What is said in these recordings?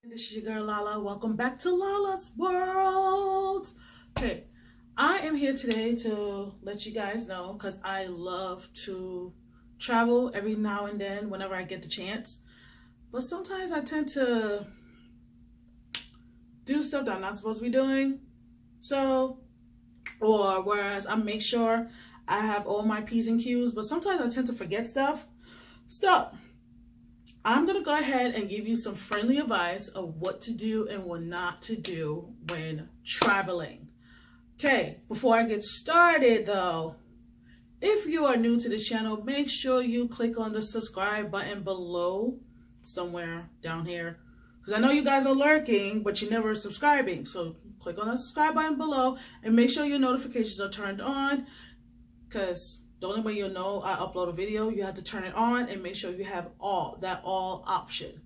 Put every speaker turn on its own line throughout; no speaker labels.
This is your girl Lala. Welcome back to Lala's World. Okay, I am here today to let you guys know because I love to travel every now and then whenever I get the chance. But sometimes I tend to do stuff that I'm not supposed to be doing. Whereas I make sure I have all my P's and Q's, but sometimes I tend to forget stuff. So I'm going to go ahead and give you some friendly advice of what to do and what not to do when traveling. Okay, before I get started though, if you are new to this channel, make sure you click on the subscribe button below, somewhere down here. Because I know you guys are lurking, but you're never subscribing. So click on the subscribe button below and make sure your notifications are turned on. Because the only way you'll know I upload a video, you have to turn it on and make sure you have all option.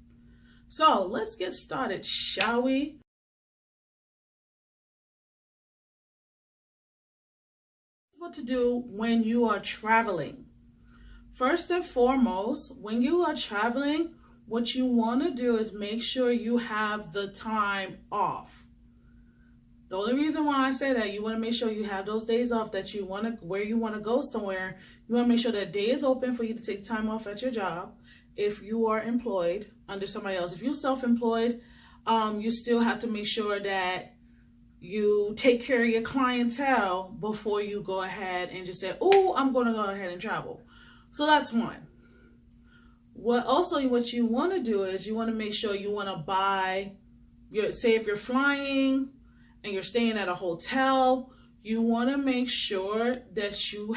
So let's get started, shall we? What to do when you are traveling. First and foremost, when you are traveling, what you want to do is make sure you have the time off. The only reason why I say that, you want to make sure you have those days off that you want to, where you want to go somewhere. You want to make sure that day is open for you to take time off at your job. If you are employed under somebody else, if you're self-employed, you still have to make sure that you take care of your clientele before you go ahead and just say, oh, I'm going to go ahead and travel. So that's one. What you want to do is you want to make sure you want to buy say if you're flying and you're staying at a hotel, you want to make sure that you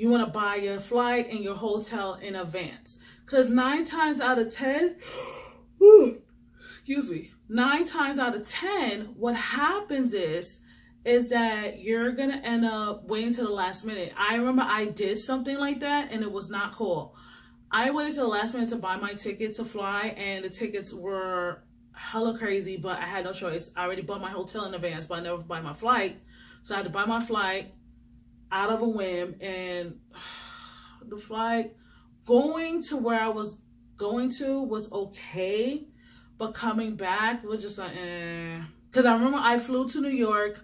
want to buy your flight and your hotel in advance. Because 9 times out of 10, excuse me, 9 times out of 10, what happens is that you're going to end up waiting to the last minute. I remember I did something like that and it was not cool. I waited to the last minute to buy my ticket to fly, and the tickets were hella crazy, but I had no choice. I already bought my hotel in advance, but I never buy my flight. So I had to buy my flight out of a whim, and the flight going to where I was going to was okay, but coming back was just like, Because I remember I flew to New York.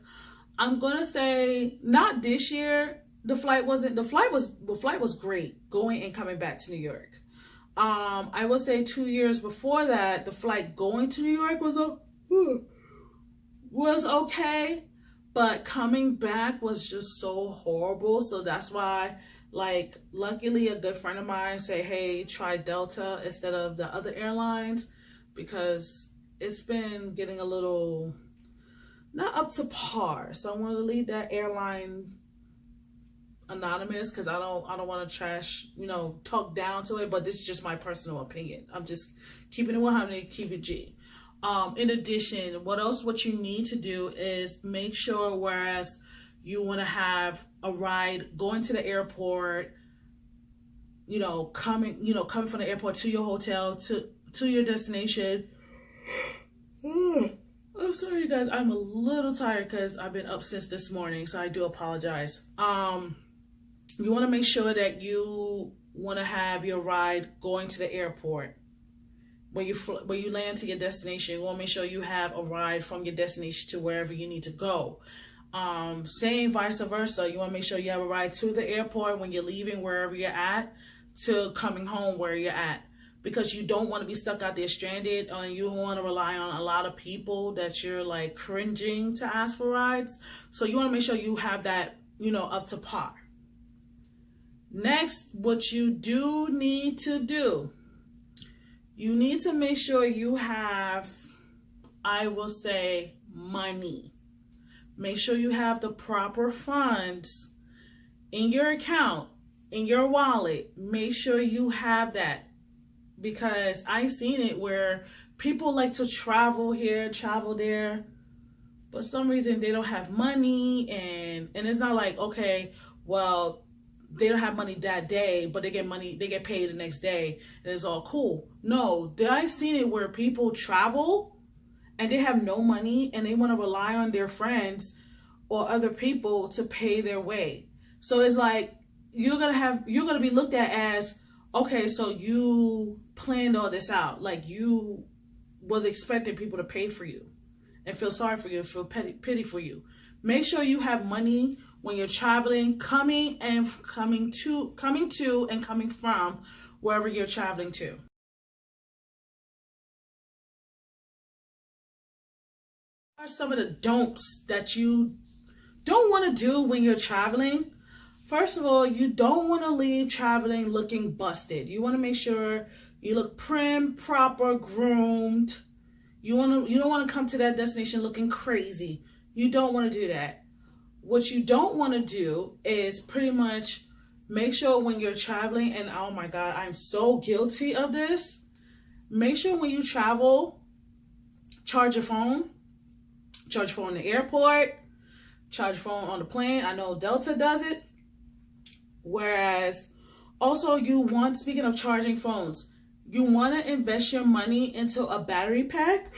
I'm going to say not this year. The flight was great going and coming back to New York. I would say 2 years before that, the flight going to New York was okay, but coming back was just so horrible. So that's why, like, luckily a good friend of mine said, hey, try Delta instead of the other airlines, because it's been getting a little not up to par. So I want to leave that airline anonymous because I don't want to trash, talk down to it, but this is just my personal opinion. I'm just keeping it 100, keep it G. In addition, what you need to do is make sure, whereas you want to have a ride going to the airport, coming from the airport to your hotel, to your destination. I'm sorry, you guys. I'm a little tired because I've been up since this morning, so I do apologize. You want to make sure that you want to have your ride going to the airport. When you land to your destination, you want to make sure you have a ride from your destination to wherever you need to go. Same vice versa. You want to make sure you have a ride to the airport when you're leaving wherever you're at to coming home where you're at. Because you don't want to be stuck out there stranded, and you don't want to rely on a lot of people that you're like cringing to ask for rides. So you want to make sure you have that, up to par. Next, what you do need to do, you need to make sure you have, I will say, money. Make sure you have the proper funds in your account, in your wallet. Make sure you have that. Because I've seen it where people like to travel here, travel there, but for some reason they don't have money, and it's not like, okay, well, they don't have money that day, but they get paid the next day, and it's all cool. No, I've seen it where people travel and they have no money and they want to rely on their friends or other people to pay their way. So it's like you're gonna be looked at as, okay, so you planned all this out. Like you was expecting people to pay for you and feel sorry for you, feel pity for you. Make sure you have money when you're traveling, coming to and coming from wherever you're traveling to. What are some of the don'ts that you don't want to do when you're traveling? First of all, you don't want to leave traveling looking busted. You want to make sure you look prim, proper, groomed. You don't want to come to that destination looking crazy. You don't want to do that. What you don't want to do is pretty much make sure when you're traveling, and oh my God, I'm so guilty of this. Make sure when you travel, charge your phone. Charge your phone in the airport. Charge your phone on the plane. I know Delta does it. Whereas also speaking of charging phones, you want to invest your money into a battery pack.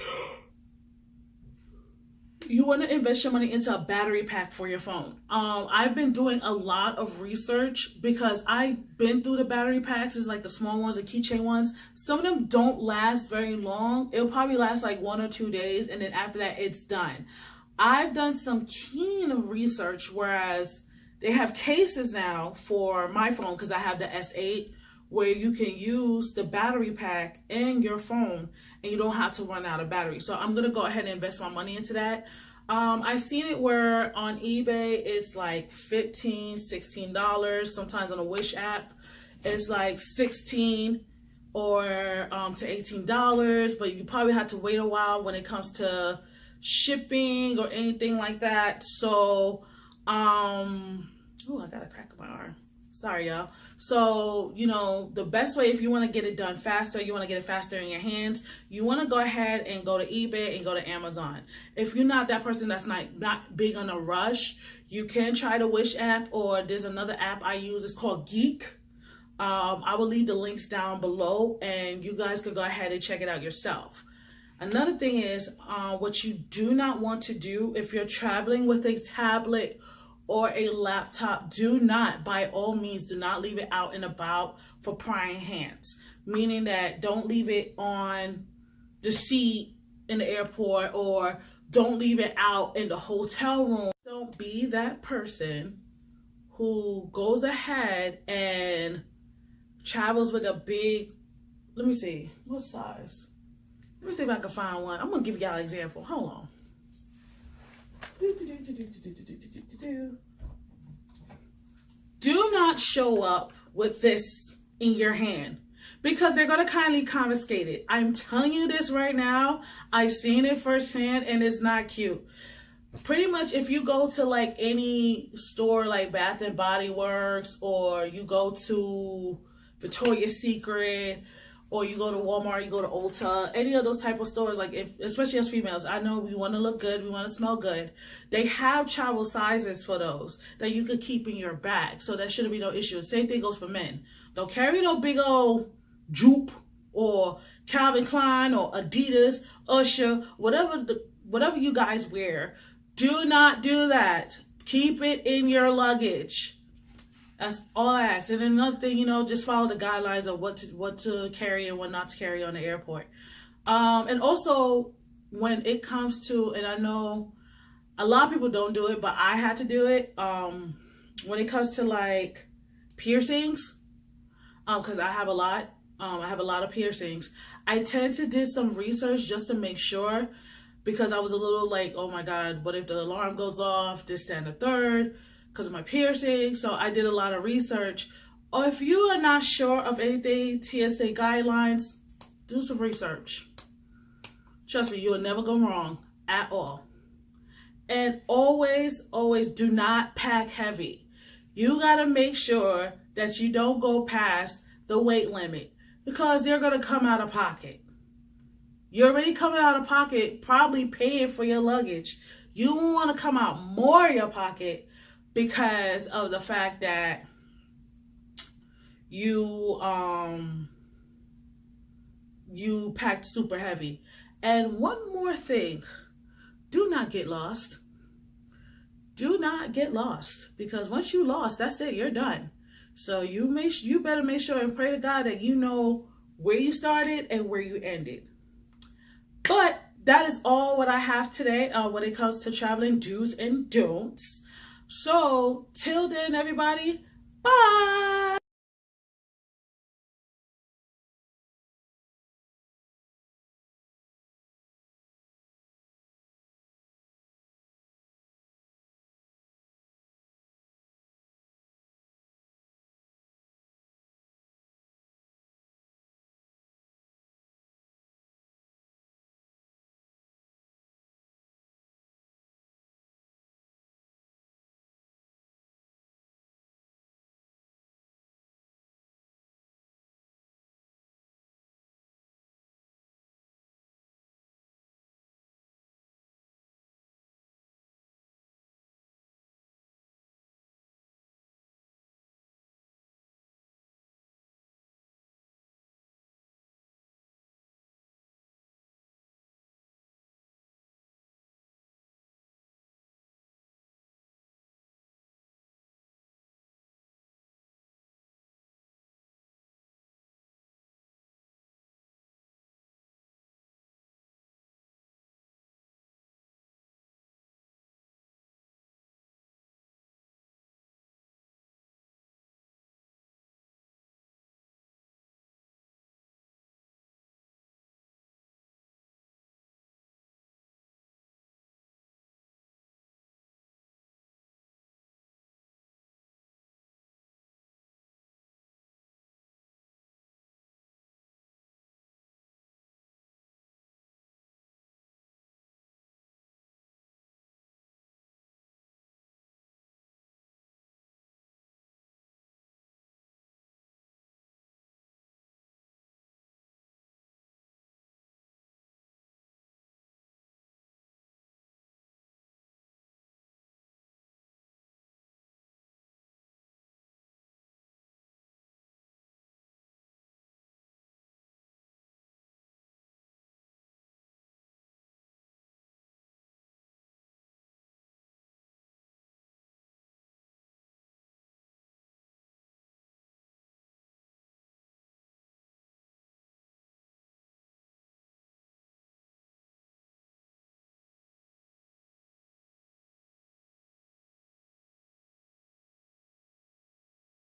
You want to invest your money into a battery pack for your phone. I've been doing a lot of research because I've been through the battery packs. It's like the small ones, the keychain ones. Some of them don't last very long. It'll probably last like 1 or 2 days, and then after that, it's done. I've done some keen research, whereas they have cases now for my phone, because I have the S8, where you can use the battery pack in your phone and you don't have to run out of battery. So I'm going to go ahead and invest my money into that. I've seen it where on eBay, it's like $15, $16. Sometimes on the Wish app, it's like $16 or to $18. But you probably have to wait a while when it comes to shipping or anything like that. So, oh, I got a crack in my arm. Sorry, y'all. So, the best way, if you want to get it done faster, you want to get it faster in your hands, you want to go ahead and go to eBay and go to Amazon. If you're not that person that's not big on a rush, you can try the Wish app, or there's another app I use. It's called Geek. I will leave the links down below, and you guys could go ahead and check it out yourself. Another thing is, what you do not want to do if you're traveling with a tablet or a laptop, by all means, do not leave it out and about for prying hands. Meaning that don't leave it on the seat in the airport, or don't leave it out in the hotel room. Don't be that person who goes ahead and travels with a big, let me see, what size? Let me see if I can find one. I'm gonna give y'all an example. Hold on. Do not show up with this in your hand, because they're going to kindly confiscate it. I'm telling you this right now. I've seen it firsthand, and it's not cute. Pretty much if you go to like any store like Bath and Body Works, or you go to Victoria's Secret, or you go to Walmart, you go to Ulta, any of those type of stores, like especially as females, I know we want to look good, we want to smell good. They have travel sizes for those that you could keep in your bag. So that shouldn't be no issue. Same thing goes for men. Don't carry no big old Joop or Calvin Klein or Adidas, Usher, whatever you guys wear. Do not do that. Keep it in your luggage. That's all I ask. And then another thing, just follow the guidelines of what to carry and what not to carry on the airport. And also, when it comes to, and I know a lot of people don't do it, but I had to do it. When it comes to like piercings, because I have a lot. I have a lot of piercings. I tend to do some research just to make sure, because I was a little like, oh my God, what if the alarm goes off, this, that, and the third, because of my piercing. So I did a lot of research. Or if you are not sure of anything, TSA guidelines, do some research. Trust me, you will never go wrong at all. And always, always do not pack heavy. You got to make sure that you don't go past the weight limit, because they're going to come out of pocket. You're already coming out of pocket, probably paying for your luggage. You want to come out more of your pocket because of the fact that you packed super heavy. And one more thing, do not get lost. Do not get lost, because once you lost, that's it, you're done. So you better make sure and pray to God that you know where you started and where you ended. But that is all what I have today when it comes to traveling do's and don'ts. So till then, everybody, bye.